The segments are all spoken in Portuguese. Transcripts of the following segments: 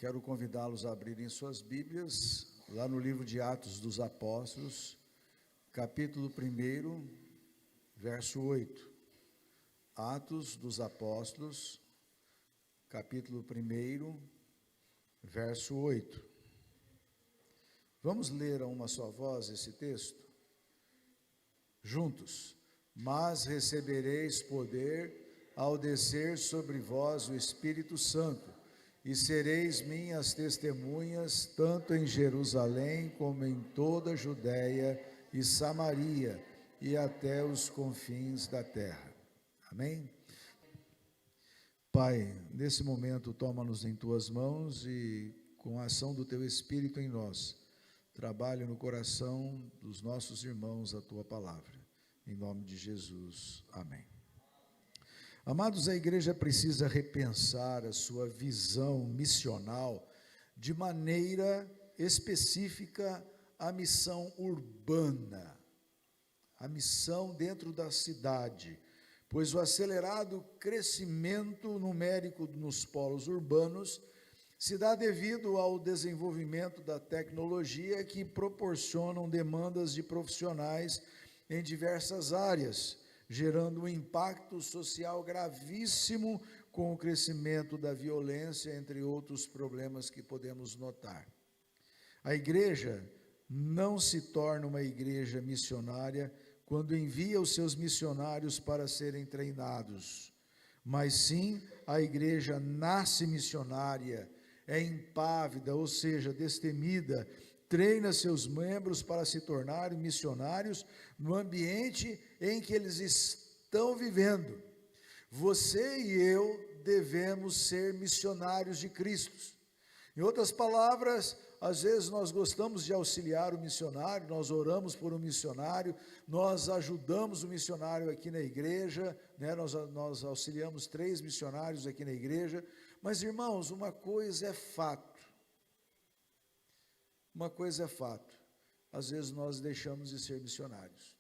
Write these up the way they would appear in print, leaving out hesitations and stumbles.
Quero convidá-los a abrirem suas Bíblias, lá no livro de Atos dos Apóstolos, capítulo 1, verso 8. Atos dos Apóstolos, capítulo 1, verso 8. Vamos ler a uma só voz esse texto? Juntos. Mas recebereis poder ao descer sobre vós o Espírito Santo, e sereis minhas testemunhas, tanto em Jerusalém como em toda a Judéia e Samaria, e até os confins da terra. Amém? Pai, nesse momento, toma-nos em Tuas mãos e, com a ação do Teu Espírito em nós, trabalhe no coração dos nossos irmãos a Tua palavra. Em nome de Jesus. Amém. Amados, a igreja precisa repensar a sua visão missional de maneira específica à missão urbana, a missão dentro da cidade, pois o acelerado crescimento numérico nos polos urbanos se dá devido ao desenvolvimento da tecnologia que proporcionam demandas de profissionais em diversas áreas, gerando um impacto social gravíssimo com o crescimento da violência, entre outros problemas que podemos notar. A igreja não se torna uma igreja missionária quando envia os seus missionários para serem treinados, mas sim a igreja nasce missionária, é impávida, ou seja, destemida, treina seus membros para se tornarem missionários no ambiente em que eles estão vivendo. Você e eu devemos ser missionários de Cristo. Em outras palavras, às vezes nós gostamos de auxiliar o missionário, nós oramos por um missionário, nós ajudamos o missionário aqui na igreja, né? Nós auxiliamos 3 missionários aqui na igreja, mas irmãos, uma coisa é fato, às vezes nós deixamos de ser missionários.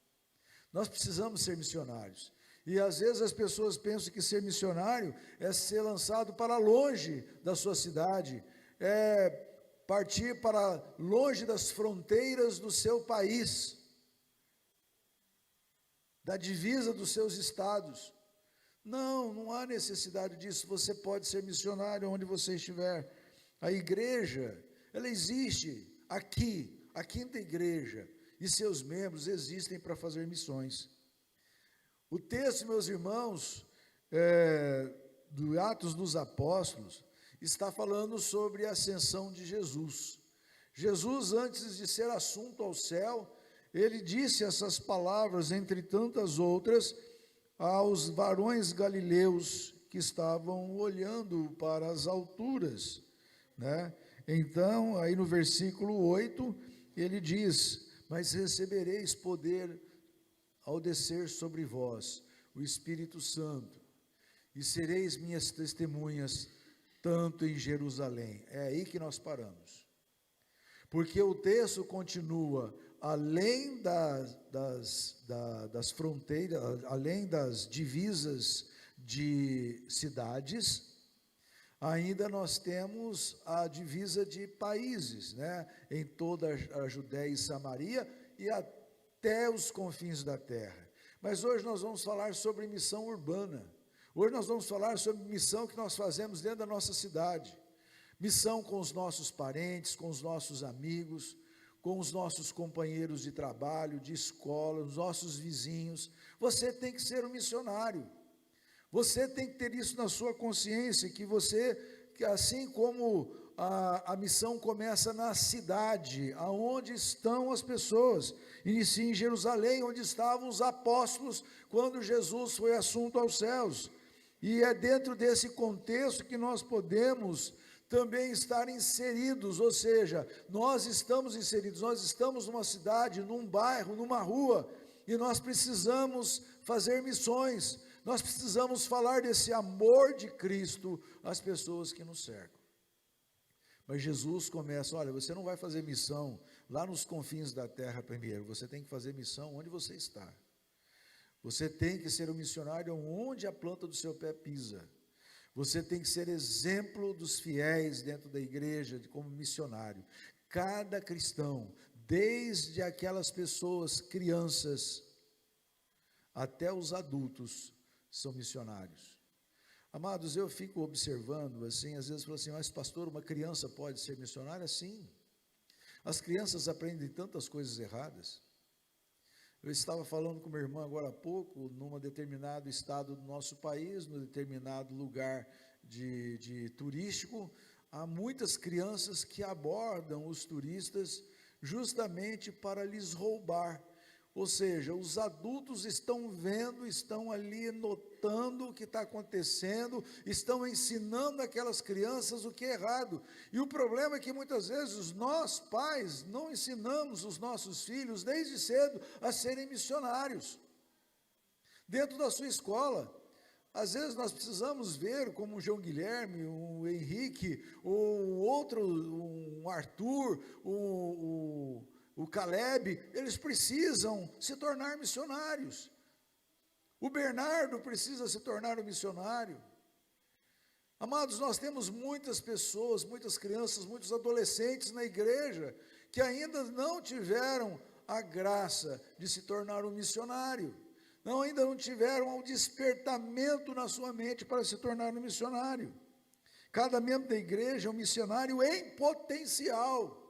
Nós precisamos ser missionários. E às vezes as pessoas pensam que ser missionário é ser lançado para longe da sua cidade, é partir para longe das fronteiras do seu país, da divisa dos seus estados. Não há necessidade disso. Você pode ser missionário onde você estiver. A igreja, ela existe aqui. A quinta igreja e seus membros existem para fazer missões. O texto, meus irmãos, do Atos dos Apóstolos, está falando sobre a ascensão de Jesus. Jesus, antes de ser assunto ao céu, ele disse essas palavras, entre tantas outras, aos varões galileus que estavam olhando para as alturas, né? Então, aí no versículo 8, ele diz: mas recebereis poder ao descer sobre vós o Espírito Santo, e sereis minhas testemunhas, tanto em Jerusalém. É aí que nós paramos, porque o texto continua, além das fronteiras, além das divisas de cidades, ainda nós temos a divisa de países, né? Em toda a Judéia e Samaria e até os confins da terra. Mas hoje nós vamos falar sobre missão urbana. Hoje nós vamos falar sobre missão que nós fazemos dentro da nossa cidade. Missão com os nossos parentes, com os nossos amigos, com os nossos companheiros de trabalho, de escola, os nossos vizinhos. Você tem que ser um missionário. Você tem que ter isso na sua consciência, que assim como a missão começa na cidade, aonde estão as pessoas, inicia em Jerusalém, onde estavam os apóstolos, quando Jesus foi assunto aos céus, e é dentro desse contexto que nós podemos também estar inseridos, ou seja, nós estamos inseridos, nós estamos numa cidade, num bairro, numa rua, e nós precisamos fazer missões, nós precisamos falar desse amor de Cristo às pessoas que nos cercam. Mas Jesus começa: olha, você não vai fazer missão lá nos confins da terra primeiro, você tem que fazer missão onde você está. Você tem que ser um missionário onde a planta do seu pé pisa. Você tem que ser exemplo dos fiéis dentro da igreja, como missionário. Cada cristão, desde aquelas pessoas, crianças, até os adultos, são missionários. Amados, eu fico observando, assim, às vezes falo assim, mas pastor, uma criança pode ser missionária? Sim. As crianças aprendem tantas coisas erradas. Eu estava falando com minha irmã agora há pouco, num determinado estado do nosso país, num determinado lugar de turístico, há muitas crianças que abordam os turistas justamente para lhes roubar. Ou seja, os adultos estão vendo, estão ali notando o que está acontecendo, estão ensinando aquelas crianças o que é errado. E o problema é que muitas vezes nós, pais, não ensinamos os nossos filhos desde cedo a serem missionários. Dentro da sua escola, às vezes nós precisamos ver como o João Guilherme, o Henrique, o outro, um Arthur, o Caleb, eles precisam se tornar missionários. O Bernardo precisa se tornar um missionário. Amados, nós temos muitas pessoas, muitas crianças, muitos adolescentes na igreja que ainda não tiveram a graça de se tornar um missionário. Ainda não tiveram o despertamento na sua mente para se tornar um missionário. Cada membro da igreja é um missionário em potencial.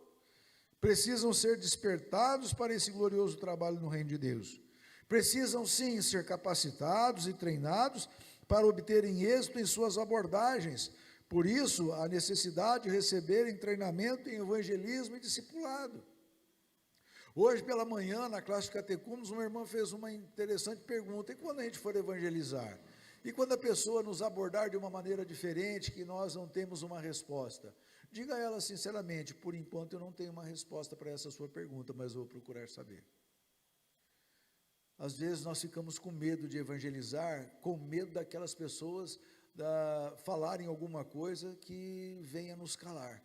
Precisam ser despertados para esse glorioso trabalho no reino de Deus. Precisam sim ser capacitados e treinados para obterem êxito em suas abordagens. Por isso, a necessidade de receberem treinamento em evangelismo e discipulado. Hoje pela manhã, na classe de catecúmenos, uma irmã fez uma interessante pergunta: e quando a gente for evangelizar? E quando a pessoa nos abordar de uma maneira diferente, que nós não temos uma resposta? Diga a ela sinceramente: por enquanto eu não tenho uma resposta para essa sua pergunta, mas vou procurar saber. Às vezes nós ficamos com medo de evangelizar, com medo daquelas pessoas falarem alguma coisa que venha nos calar.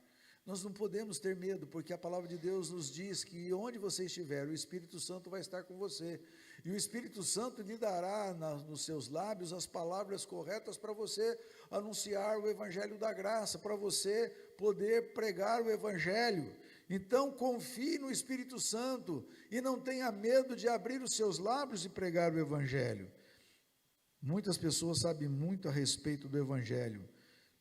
Nós não podemos ter medo, porque a palavra de Deus nos diz que onde você estiver, o Espírito Santo vai estar com você, e o Espírito Santo lhe dará nos seus lábios as palavras corretas para você anunciar o Evangelho da graça, para você poder pregar o Evangelho. Então confie no Espírito Santo e não tenha medo de abrir os seus lábios e pregar o Evangelho. Muitas pessoas sabem muito a respeito do Evangelho,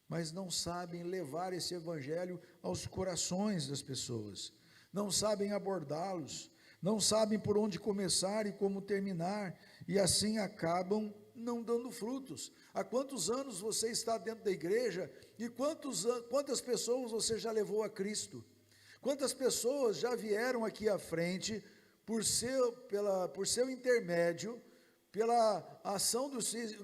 mas não sabem levar esse Evangelho aos corações das pessoas, não sabem abordá-los, não sabem por onde começar e como terminar, e assim acabam não dando frutos. Há quantos anos você está dentro da igreja e quantas pessoas você já levou a Cristo? Quantas pessoas já vieram aqui à frente por seu intermédio, pela ação do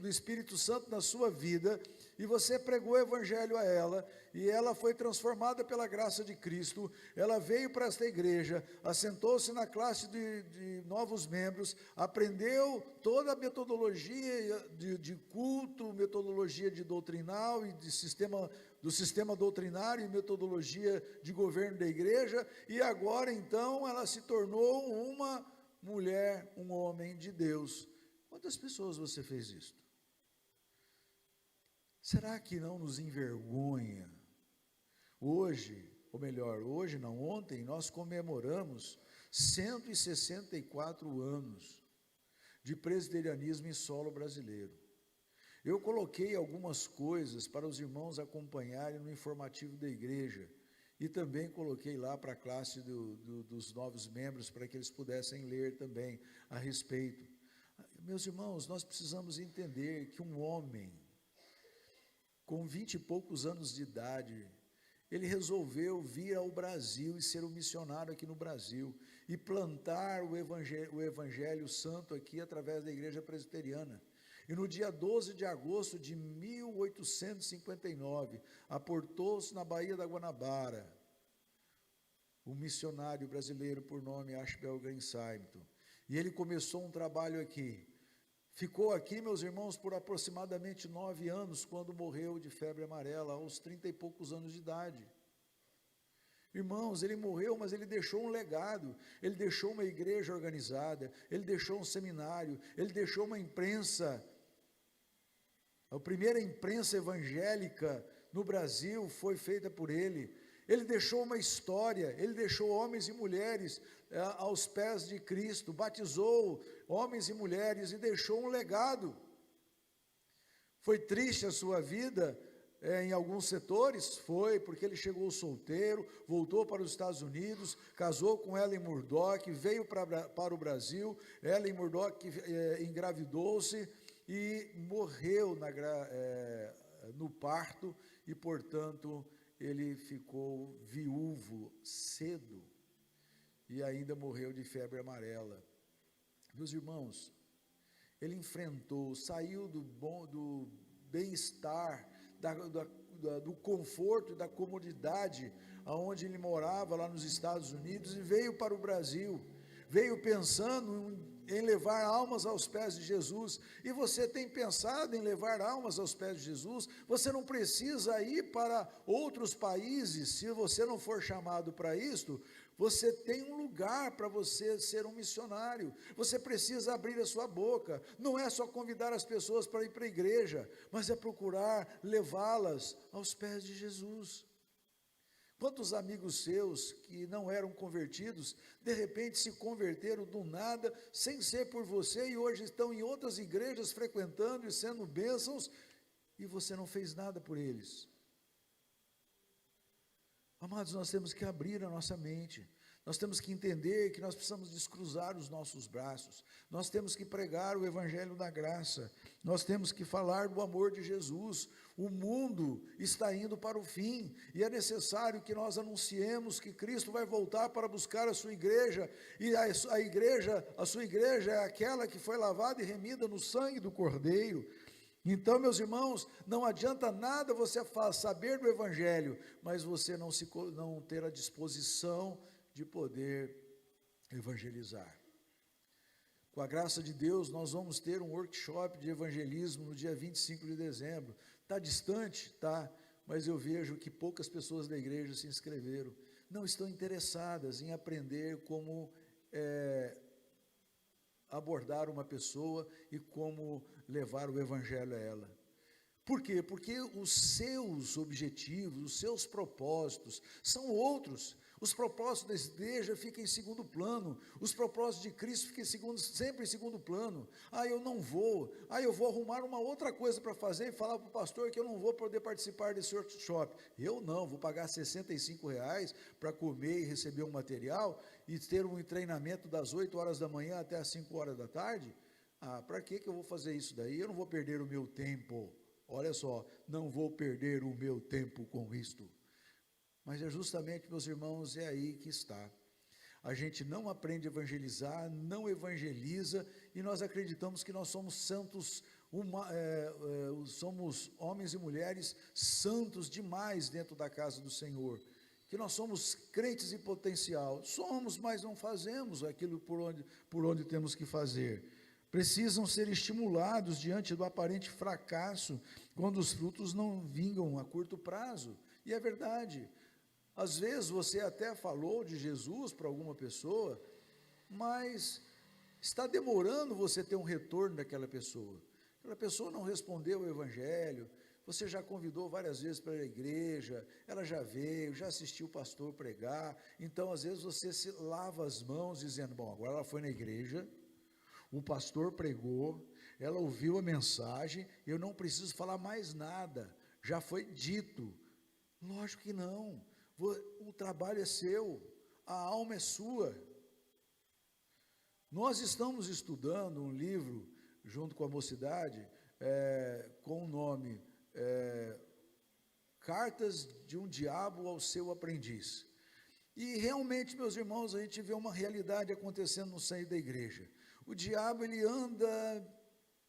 Espírito Santo na sua vida, e você pregou o Evangelho a ela, e ela foi transformada pela graça de Cristo, ela veio para esta igreja, assentou-se na classe de novos membros, aprendeu toda a metodologia de culto, metodologia de doutrinal e do sistema doutrinário e metodologia de governo da igreja, e agora então ela se tornou uma mulher, um homem de Deus. Quantas pessoas você fez isso? Será que não nos envergonha? Hoje, ou melhor, hoje não, ontem, nós comemoramos 164 anos de presbiterianismo em solo brasileiro. Eu coloquei algumas coisas para os irmãos acompanharem no informativo da igreja, e também coloquei lá para a classe dos novos membros, para que eles pudessem ler também a respeito. Meus irmãos, nós precisamos entender que um homem com 20 e poucos anos de idade, ele resolveu vir ao Brasil e ser um missionário aqui no Brasil, e plantar o Evangelho Santo aqui através da igreja presbiteriana. E no dia 12 de agosto de 1859, aportou-se na Baía da Guanabara, um missionário brasileiro por nome Ashbel Green Simon, e ele começou um trabalho aqui. Ficou aqui, meus irmãos, por aproximadamente 9 anos, quando morreu de febre amarela, aos 30 e poucos anos de idade. Irmãos, ele morreu, mas ele deixou um legado, ele deixou uma igreja organizada, ele deixou um seminário, ele deixou uma imprensa A primeira imprensa evangélica no Brasil foi feita por ele. Ele deixou uma história, ele deixou homens e mulheres aos pés de Cristo, batizou homens e mulheres e deixou um legado. Foi triste a sua vida em alguns setores? Foi, porque ele chegou solteiro, voltou para os Estados Unidos, casou com Ellen Murdoch, veio para o Brasil, Ellen Murdoch engravidou-se e morreu no parto e, portanto, ele ficou viúvo cedo e ainda morreu de febre amarela. Meus irmãos, ele enfrentou, saiu do bem-estar, do conforto e da comodidade aonde ele morava lá nos Estados Unidos e veio para o Brasil, veio pensando em levar almas aos pés de Jesus. E você tem pensado em levar almas aos pés de Jesus? Você não precisa ir para outros países, se você não for chamado para isto. Você tem um lugar para você ser um missionário. Você precisa abrir a sua boca. Não é só convidar as pessoas para ir para a igreja, mas é procurar levá-las aos pés de Jesus. Quantos amigos seus que não eram convertidos, de repente se converteram do nada, sem ser por você, e hoje estão em outras igrejas frequentando e sendo bênçãos, e você não fez nada por eles? Amados, nós temos que abrir a nossa mente, nós temos que entender que nós precisamos descruzar os nossos braços, nós temos que pregar o evangelho da graça, nós temos que falar do amor de Jesus. O mundo está indo para o fim, e é necessário que nós anunciemos que Cristo vai voltar para buscar a sua igreja, e a sua igreja é aquela que foi lavada e remida no sangue do Cordeiro. Então, meus irmãos, não adianta nada você saber do evangelho, mas você não ter a disposição de poder evangelizar. Com a graça de Deus, nós vamos ter um workshop de evangelismo no dia 25 de dezembro. Está distante? Tá, mas eu vejo que poucas pessoas da igreja se inscreveram. Não estão interessadas em aprender como abordar uma pessoa e como levar o evangelho a ela. Por quê? Porque os seus objetivos, os seus propósitos são outros. Os propósitos da igreja ficam em segundo plano, os propósitos de Cristo ficam sempre em segundo plano. Eu não vou, eu vou arrumar uma outra coisa para fazer e falar para o pastor que eu não vou poder participar desse workshop. Eu não, vou pagar R$65 para comer e receber um material e ter um treinamento das 8 horas da manhã até as 5 horas da tarde. Para que eu vou fazer isso daí? Eu não vou perder o meu tempo. Olha só, não vou perder o meu tempo com isto. Mas é justamente, meus irmãos, é aí que está. A gente não aprende a evangelizar, não evangeliza, e nós acreditamos que nós somos santos, somos homens e mulheres santos demais dentro da casa do Senhor, que nós somos crentes em potencial. Somos, mas não fazemos aquilo por onde temos que fazer. Precisam ser estimulados diante do aparente fracasso, quando os frutos não vingam a curto prazo. E é verdade. Às vezes você até falou de Jesus para alguma pessoa, mas está demorando você ter um retorno daquela pessoa. Aquela pessoa não respondeu o evangelho, você já convidou várias vezes para a igreja, ela já veio, já assistiu o pastor pregar, então às vezes você se lava as mãos dizendo, bom, agora ela foi na igreja, o pastor pregou, ela ouviu a mensagem, eu não preciso falar mais nada, já foi dito. Lógico que não. O trabalho é seu, a alma é sua. Nós estamos estudando um livro, junto com a mocidade, com o nome Cartas de um Diabo ao Seu Aprendiz. E realmente, meus irmãos, a gente vê uma realidade acontecendo no seio da igreja. O diabo, ele anda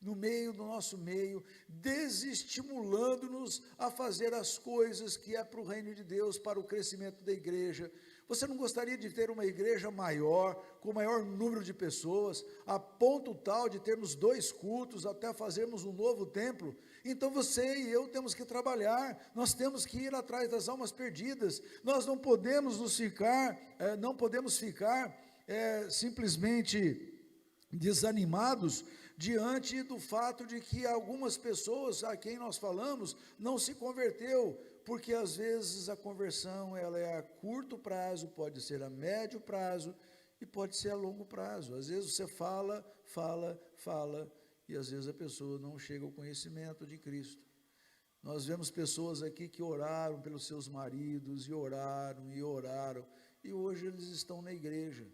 no meio do nosso meio, desestimulando-nos a fazer as coisas que é para o reino de Deus, para o crescimento da igreja. Você não gostaria de ter uma igreja maior, com maior número de pessoas, a ponto tal de termos 2 cultos, até fazermos um novo templo? Então você e eu temos que trabalhar, nós temos que ir atrás das almas perdidas, nós não podemos ficar simplesmente desanimados diante do fato de que algumas pessoas a quem nós falamos não se converteu, porque às vezes a conversão ela é a curto prazo, pode ser a médio prazo e pode ser a longo prazo. Às vezes você fala, e às vezes a pessoa não chega ao conhecimento de Cristo. Nós vemos pessoas aqui que oraram pelos seus maridos, e oraram, e hoje eles estão na igreja,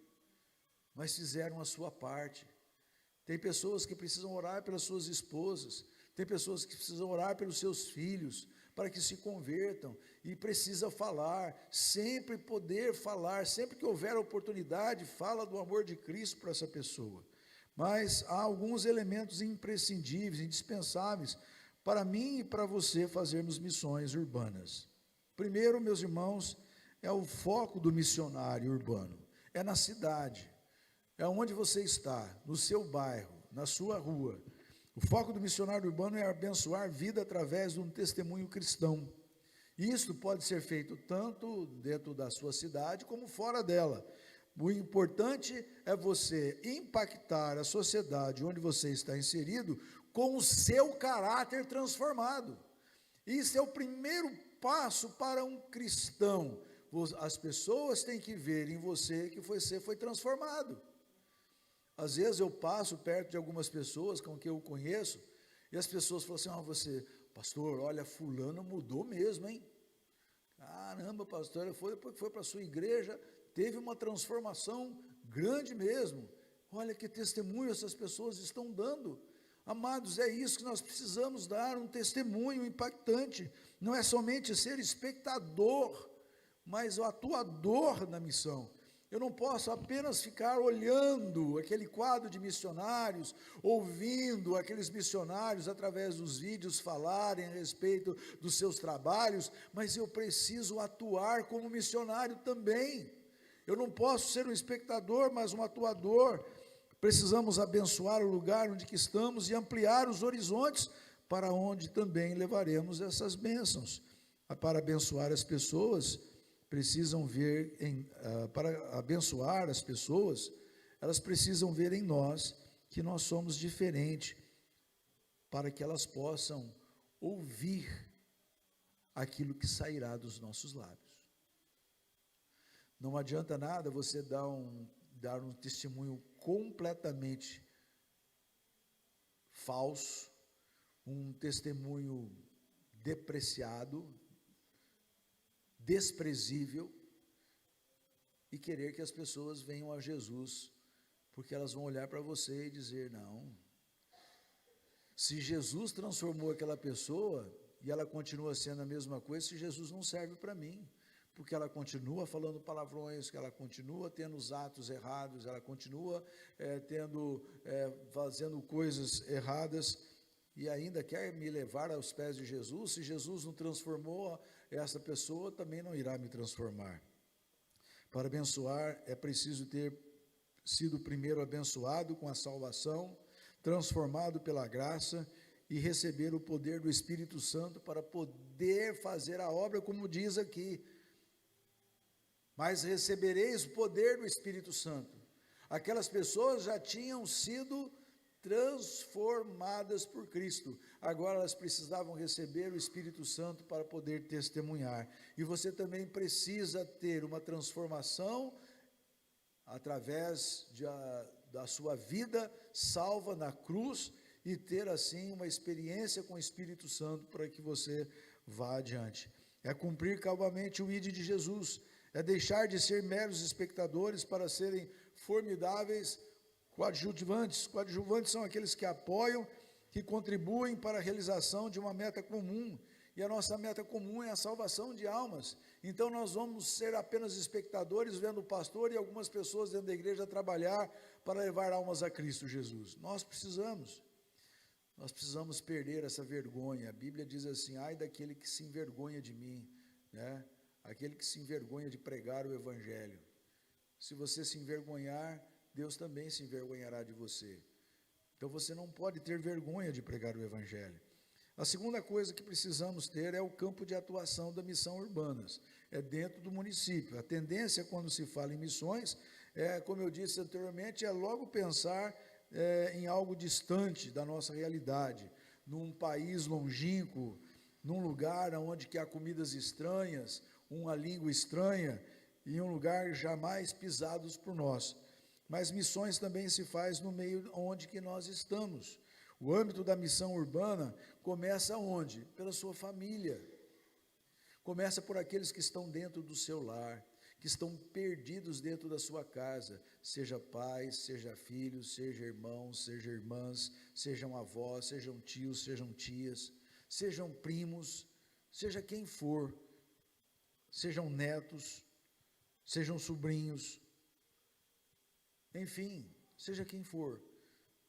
mas fizeram a sua parte. Tem pessoas que precisam orar pelas suas esposas, tem pessoas que precisam orar pelos seus filhos, para que se convertam, e precisa falar, sempre poder falar, sempre que houver oportunidade, fala do amor de Cristo para essa pessoa. Mas há alguns elementos imprescindíveis, indispensáveis, para mim e para você fazermos missões urbanas. Primeiro, meus irmãos, é o foco do missionário urbano, é na cidade, é onde você está, no seu bairro, na sua rua. O foco do missionário urbano é abençoar a vida através de um testemunho cristão. Isso pode ser feito tanto dentro da sua cidade como fora dela. O importante é você impactar a sociedade onde você está inserido com o seu caráter transformado. Isso é o primeiro passo para um cristão. As pessoas têm que ver em você que você foi transformado. Às vezes eu passo perto de algumas pessoas com quem eu conheço, e as pessoas falam assim: você, pastor, olha, fulano mudou mesmo, hein? Caramba, pastor, depois que foi para a sua igreja, teve uma transformação grande mesmo. Olha que testemunho essas pessoas estão dando. Amados, é isso que nós precisamos dar, um testemunho impactante. Não é somente ser espectador, mas o atuador na missão. Eu não posso apenas ficar olhando aquele quadro de missionários, ouvindo aqueles missionários através dos vídeos falarem a respeito dos seus trabalhos, mas eu preciso atuar como missionário também. Eu não posso ser um espectador, mas um atuador. Precisamos abençoar o lugar onde que estamos e ampliar os horizontes para onde também levaremos essas bênçãos. Para abençoar as pessoas, precisam ver, para abençoar as pessoas, elas precisam ver em nós que nós somos diferentes, para que elas possam ouvir aquilo que sairá dos nossos lábios. Não adianta nada você dar um testemunho completamente falso, um testemunho depreciado, desprezível, e querer que as pessoas venham a Jesus, porque elas vão olhar para você e dizer: não, se Jesus transformou aquela pessoa, e ela continua sendo a mesma coisa, se Jesus não serve para mim, porque ela continua falando palavrões, que ela continua tendo os atos errados, ela continua fazendo coisas erradas, e ainda quer me levar aos pés de Jesus. Se Jesus não transformou essa pessoa, também não irá me transformar. Para abençoar, é preciso ter sido primeiro abençoado com a salvação, transformado pela graça, e receber o poder do Espírito Santo para poder fazer a obra, como diz aqui. Mas recebereis o poder do Espírito Santo. Aquelas pessoas já tinham sido transformadas por Cristo, agora elas precisavam receber o Espírito Santo para poder testemunhar. E você também precisa ter uma transformação através da sua vida salva na cruz, e ter assim uma experiência com o Espírito Santo para que você vá adiante. É cumprir cabalmente o ID de Jesus, é deixar de ser meros espectadores para serem formidáveis coadjuvantes. Coadjuvantes são aqueles que apoiam, que contribuem para a realização de uma meta comum, e a nossa meta comum é a salvação de almas. Então nós vamos ser apenas espectadores, vendo o pastor e algumas pessoas dentro da igreja trabalhar para levar almas a Cristo Jesus. Nós precisamos perder essa vergonha. A Bíblia diz assim: ai daquele que se envergonha de mim, né? Aquele que se envergonha de pregar o Evangelho. Se você se envergonhar, Deus também se envergonhará de você. Então você não pode ter vergonha de pregar o Evangelho. A segunda coisa que precisamos ter é o campo de atuação da missão urbanas, é dentro do município. A tendência quando se fala em missões, como eu disse anteriormente, é logo pensar em algo distante da nossa realidade, num país longínquo, num lugar onde que há comidas estranhas, uma língua estranha, e um lugar jamais pisados por nós. Mas missões também se faz no meio onde que nós estamos. O âmbito da missão urbana começa onde? Pela sua família. Começa por aqueles que estão dentro do seu lar, que estão perdidos dentro da sua casa, seja pais, seja filhos, seja irmãos, seja irmãs, sejam avós, sejam tios, sejam tias, sejam primos, seja quem for, sejam netos, sejam sobrinhos, enfim, seja quem for,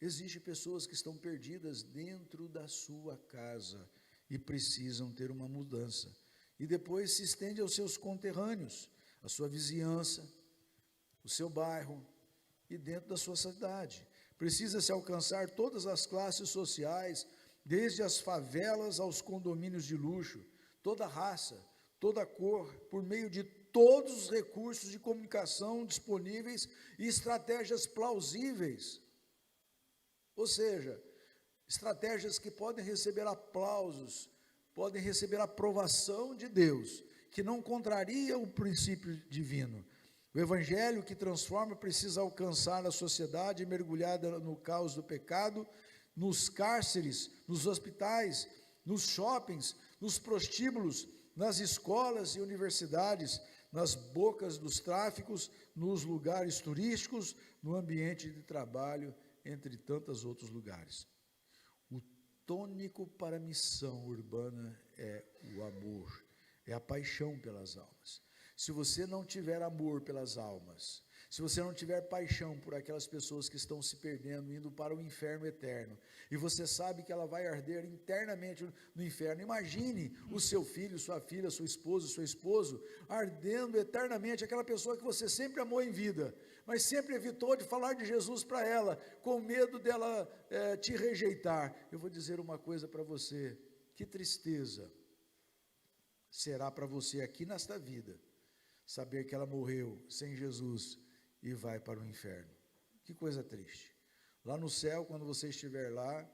existem pessoas que estão perdidas dentro da sua casa e precisam ter uma mudança, e depois se estende aos seus conterrâneos, a sua vizinhança, o seu bairro e dentro da sua cidade. Precisa-se alcançar todas as classes sociais, desde as favelas aos condomínios de luxo, toda raça, toda cor, por meio de todos os recursos de comunicação disponíveis e estratégias plausíveis. Ou seja, estratégias que podem receber aplausos, podem receber aprovação de Deus, que não contraria o princípio divino. O evangelho que transforma precisa alcançar a sociedade mergulhada no caos do pecado, nos cárceres, nos hospitais, nos shoppings, nos prostíbulos, nas escolas e universidades, nas bocas dos tráficos, nos lugares turísticos, no ambiente de trabalho, entre tantos outros lugares. O tônico para a missão urbana é o amor, é a paixão pelas almas. Se você não tiver amor pelas almas, se você não tiver paixão por aquelas pessoas que estão se perdendo, indo para o inferno eterno, e você sabe que ela vai arder internamente no inferno, imagine o seu filho, sua filha, sua esposa, seu esposo, ardendo eternamente, aquela pessoa que você sempre amou em vida, mas sempre evitou de falar de Jesus para ela, com medo dela te rejeitar. Eu vou dizer uma coisa para você, que tristeza será para você aqui nesta vida, saber que ela morreu sem Jesus e vai para o inferno. Que coisa triste. Lá no céu, quando você estiver lá,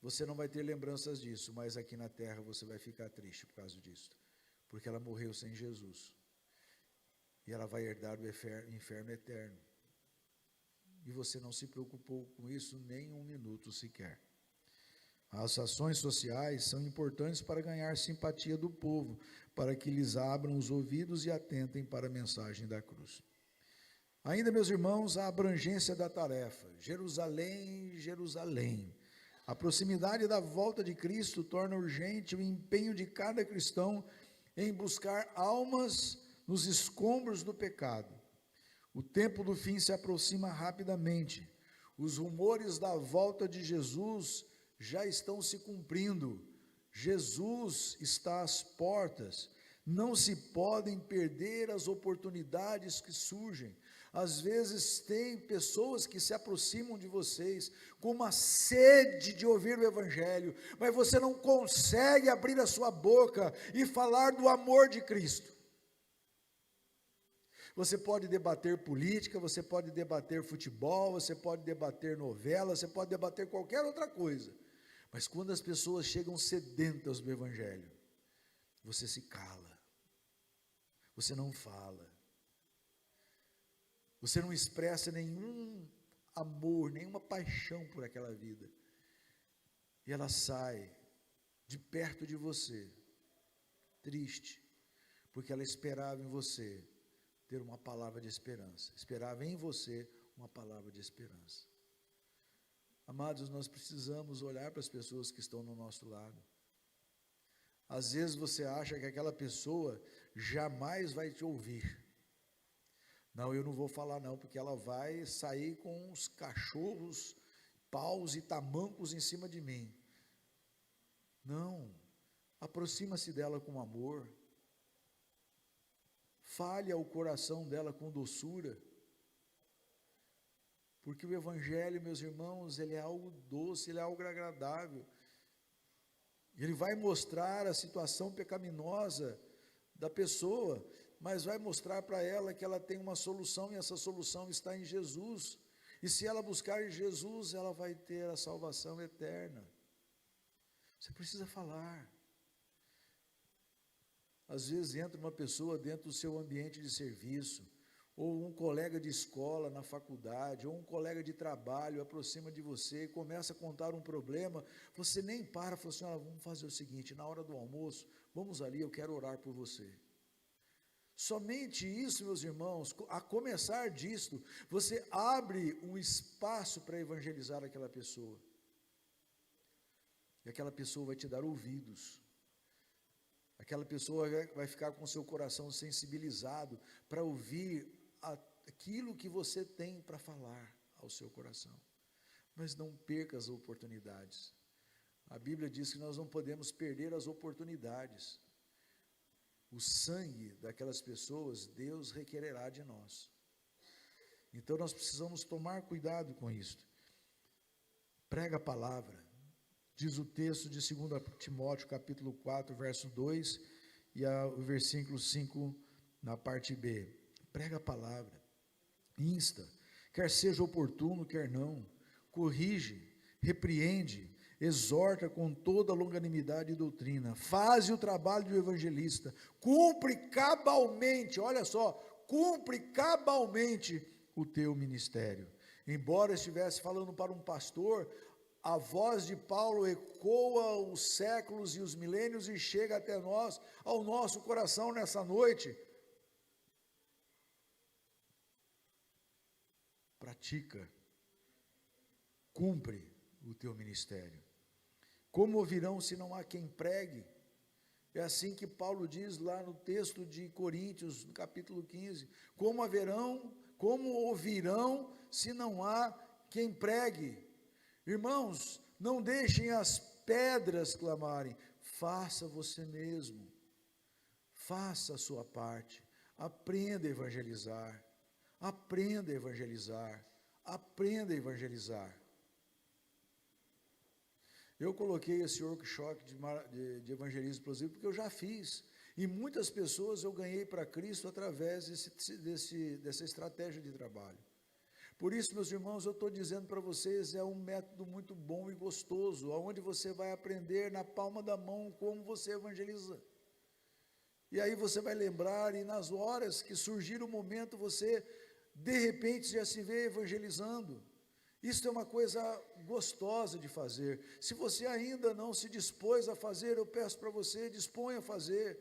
você não vai ter lembranças disso, mas aqui na terra você vai ficar triste por causa disso, porque ela morreu sem Jesus, e ela vai herdar o inferno eterno, e você não se preocupou com isso nem um minuto sequer. As ações sociais são importantes para ganhar simpatia do povo, para que lhes abram os ouvidos e atentem para a mensagem da cruz. Ainda, meus irmãos, a abrangência da tarefa. Jerusalém, Jerusalém. A proximidade da volta de Cristo torna urgente o empenho de cada cristão em buscar almas nos escombros do pecado. O tempo do fim se aproxima rapidamente. Os rumores da volta de Jesus já estão se cumprindo. Jesus está às portas. Não se podem perder as oportunidades que surgem. Às vezes tem pessoas que se aproximam de vocês com uma sede de ouvir o evangelho, mas você não consegue abrir a sua boca e falar do amor de Cristo. Você pode debater política, você pode debater futebol, você pode debater novela, você pode debater qualquer outra coisa, mas quando as pessoas chegam sedentas do evangelho, você se cala, você não fala, você não expressa nenhum amor, nenhuma paixão por aquela vida, e ela sai de perto de você, triste, porque ela esperava em você ter uma palavra de esperança, esperava em você uma palavra de esperança. Amados, nós precisamos olhar para as pessoas que estão no nosso lado. Às vezes você acha que aquela pessoa jamais vai te ouvir. Não, eu não vou falar não, porque ela vai sair com os cachorros, paus e tamancos em cima de mim. Não, aproxima-se dela com amor. Fale ao coração dela com doçura. Porque o evangelho, meus irmãos, ele é algo doce, ele é algo agradável. Ele vai mostrar a situação pecaminosa da pessoa, mas vai mostrar para ela que ela tem uma solução, e essa solução está em Jesus. E se ela buscar Jesus, ela vai ter a salvação eterna. Você precisa falar. Às vezes entra uma pessoa dentro do seu ambiente de serviço, ou um colega de escola na faculdade, ou um colega de trabalho aproxima de você e começa a contar um problema, você nem para, fala assim, vamos fazer o seguinte, na hora do almoço, vamos ali, eu quero orar por você. Somente isso, meus irmãos, a começar disto, você abre um espaço para evangelizar aquela pessoa. E aquela pessoa vai te dar ouvidos. Aquela pessoa vai ficar com seu coração sensibilizado para ouvir aquilo que você tem para falar ao seu coração. Mas não perca as oportunidades. A Bíblia diz que nós não podemos perder as oportunidades. O sangue daquelas pessoas, Deus requererá de nós. Então nós precisamos tomar cuidado com isso. Prega a palavra. Diz o texto de 2 Timóteo, capítulo 4, verso 2, e o versículo 5, na parte B. Prega a palavra, insta, quer seja oportuno, quer não, corrige, repreende, exorta com toda longanimidade e doutrina, faz o trabalho do evangelista, cumpre cabalmente, olha só, cumpre cabalmente o teu ministério. Embora estivesse falando para um pastor, a voz de Paulo ecoa os séculos e os milênios e chega até nós, ao nosso coração nessa noite. Pratica, cumpre o teu ministério. Como ouvirão se não há quem pregue? É assim que Paulo diz lá no texto de Coríntios, no capítulo 15. Como ouvirão se não há quem pregue? Irmãos, não deixem as pedras clamarem, faça você mesmo, faça a sua parte, aprenda a evangelizar, aprenda a evangelizar, aprenda a evangelizar. Eu coloquei esse workshop de evangelismo, inclusive, porque eu já fiz, e muitas pessoas eu ganhei para Cristo através dessa estratégia de trabalho. Por isso, meus irmãos, eu estou dizendo para vocês, é um método muito bom e gostoso, onde você vai aprender na palma da mão como você evangeliza. E aí você vai lembrar, e nas horas que surgir o momento, você, de repente, já se vê evangelizando. Isso é uma coisa gostosa de fazer. Se você ainda não se dispôs a fazer, eu peço para você, disponha a fazer.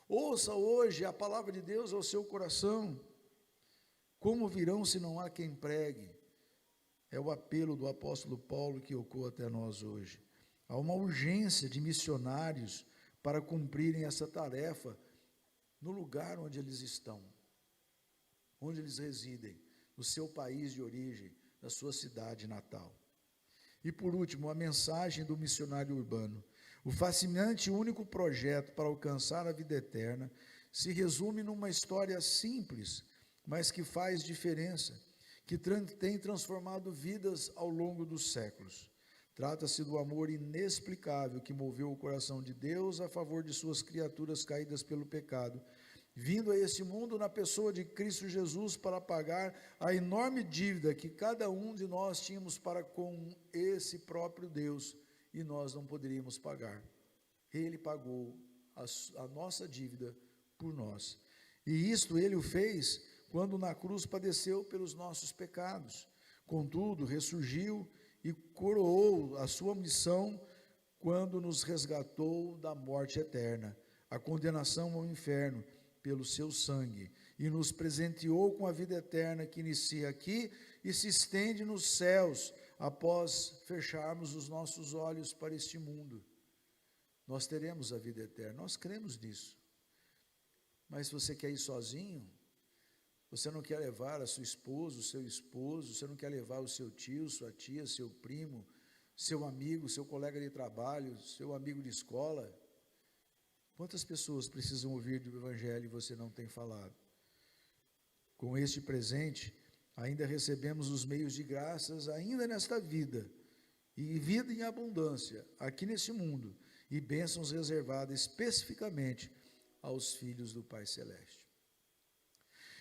Ouça hoje a palavra de Deus ao seu coração. Como virão se não há quem pregue? É o apelo do apóstolo Paulo que ecoa até nós hoje. Há uma urgência de missionários para cumprirem essa tarefa no lugar onde eles estão, onde eles residem, no seu país de origem, na sua cidade natal. E por último, a mensagem do missionário urbano. O fascinante e único projeto para alcançar a vida eterna se resume numa história simples, mas que faz diferença, que tem transformado vidas ao longo dos séculos. Trata-se do amor inexplicável que moveu o coração de Deus a favor de suas criaturas caídas pelo pecado, vindo a esse mundo na pessoa de Cristo Jesus para pagar a enorme dívida que cada um de nós tínhamos para com esse próprio Deus, e nós não poderíamos pagar. Ele pagou a nossa dívida por nós. E isto ele o fez quando na cruz padeceu pelos nossos pecados. Contudo, ressurgiu e coroou a sua missão quando nos resgatou da morte eterna, a condenação ao inferno, pelo seu sangue, e nos presenteou com a vida eterna que inicia aqui e se estende nos céus, após fecharmos os nossos olhos para este mundo. Nós teremos a vida eterna, nós cremos nisso. Mas se você quer ir sozinho, você não quer levar a sua esposa, o seu esposo, você não quer levar o seu tio, sua tia, seu primo, seu amigo, seu colega de trabalho, seu amigo de escola. Quantas pessoas precisam ouvir do Evangelho e você não tem falado? Com este presente, ainda recebemos os meios de graças, ainda nesta vida, e vida em abundância, aqui nesse mundo, e bênçãos reservadas especificamente aos filhos do Pai Celeste.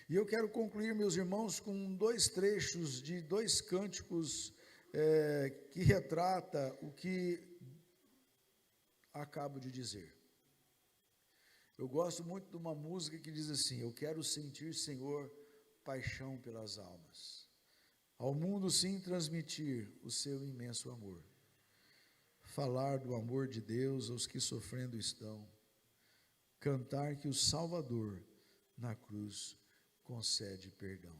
E eu quero concluir, meus irmãos, com 2 trechos de 2 cânticos que retrata o que acabo de dizer. Eu gosto muito de uma música que diz assim: eu quero sentir, Senhor, paixão pelas almas, ao mundo sim transmitir o seu imenso amor, falar do amor de Deus aos que sofrendo estão, cantar que o Salvador na cruz concede perdão.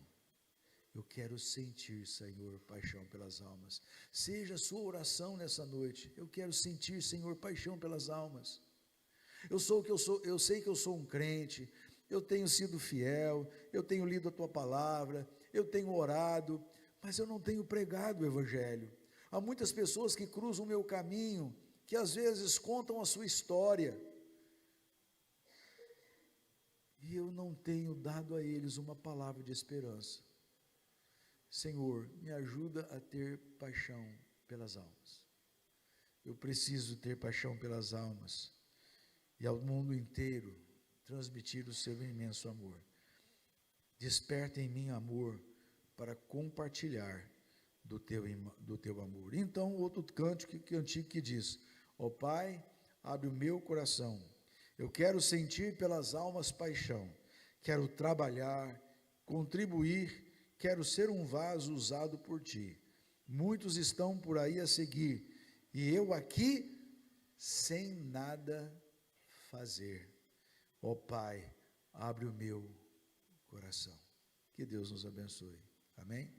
Eu quero sentir, Senhor, paixão pelas almas. Seja a sua oração nessa noite. Eu quero sentir, Senhor, paixão pelas almas. Eu sei que eu sou um crente, eu tenho sido fiel, eu tenho lido a tua palavra, eu tenho orado, mas eu não tenho pregado o evangelho. Há muitas pessoas que cruzam o meu caminho, que às vezes contam a sua história, e eu não tenho dado a eles uma palavra de esperança. Senhor, me ajuda a ter paixão pelas almas. Eu preciso ter paixão pelas almas, e ao mundo inteiro transmitir o seu imenso amor. Desperta em mim amor para compartilhar do teu amor. Então, outro cântico que diz: ó Pai, abre o meu coração, eu quero sentir pelas almas paixão, quero trabalhar, contribuir, quero ser um vaso usado por ti. Muitos estão por aí a seguir, e eu aqui sem nada fazer. Ó Pai, abre o meu coração. Que Deus nos abençoe. Amém?